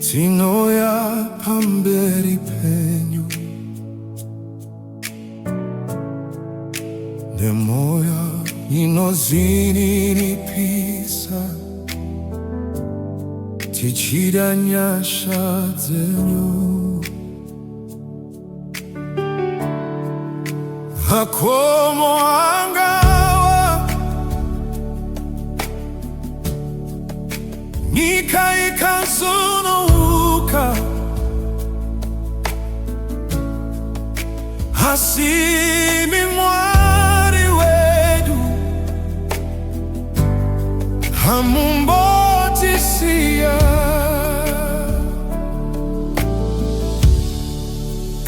Tinoya pamberi penyu nemoya inoziniripisa tichira nyasha dzenyu. Makomo angawa nyika ikazunguka, hasimi Mwari wedu hamumbotisia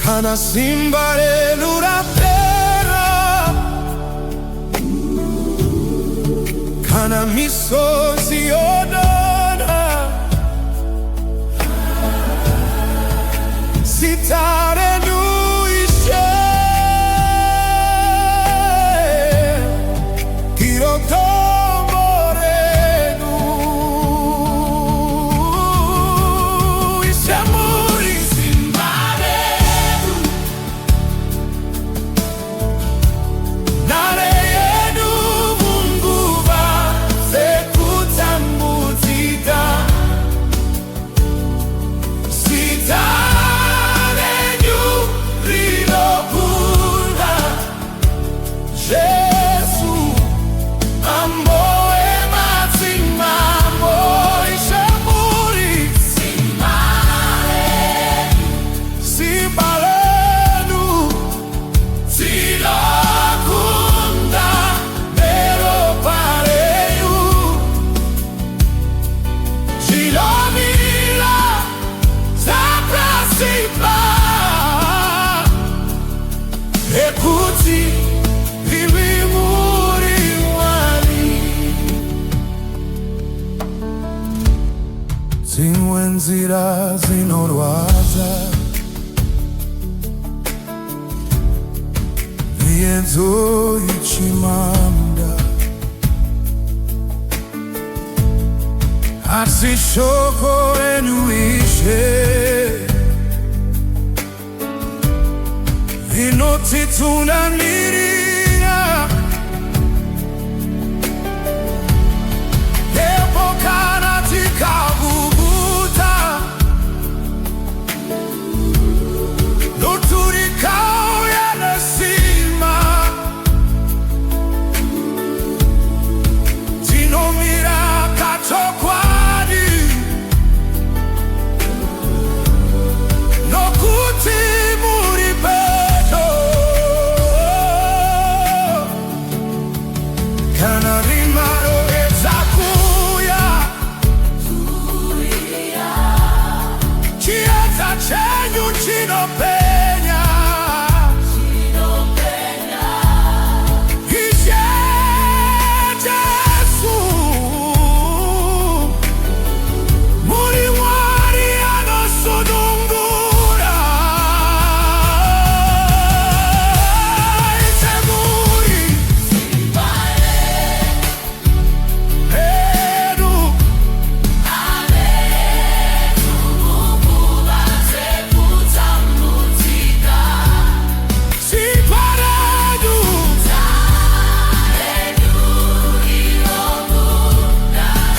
kana simba lelurapera kana misozi yodona sitare nuishe kirotomorenu ishamuri simbarenu nare yenu munguva sekutambuzika sitarenyu rilokunda Jesu amboe matsimamo ishamuri simbalenu tilakunda meropareyu jilomila zaprasipa ekuti vivimuri Mwari zimwe nzira zinorwadza mienzo ichimamda asi shoko renu Ishe inotitungamirira epo kana tikavuvuta noturikao yanesima tinomira kachokwadi nokuti muri pedo kana rimaro ezakuya chieta chenyu chinopenya Ishe Jesu muri Mwari anosudungura Ishe muri Edu siparadu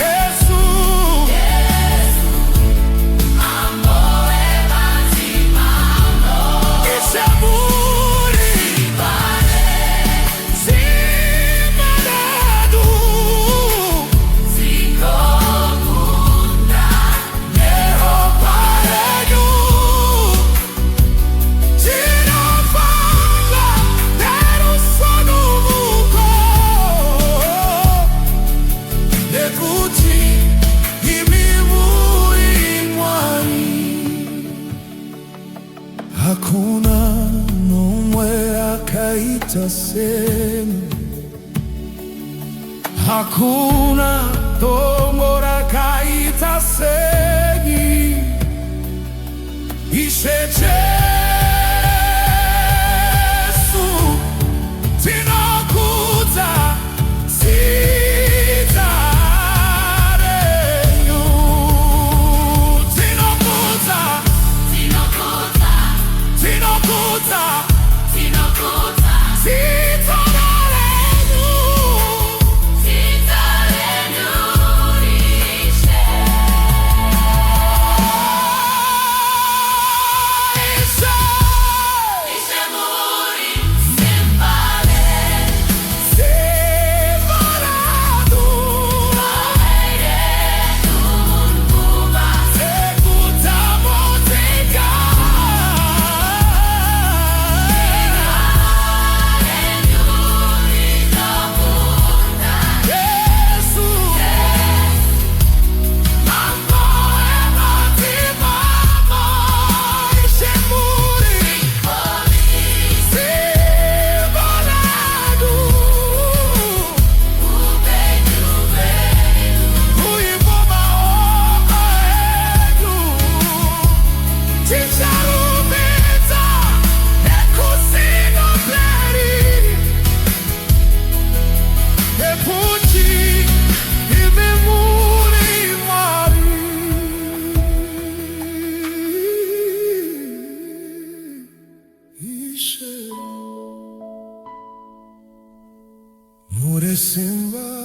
Yesu Ishe muri siparadu neroparedu Tinopanga nerusonuvuko nekuti imi muri Mwari hakuna nomwe akaita senu hakuna tombo rakaita senyi Ishe Jesu tinokuta sitarenyu tinokuta Ore Simba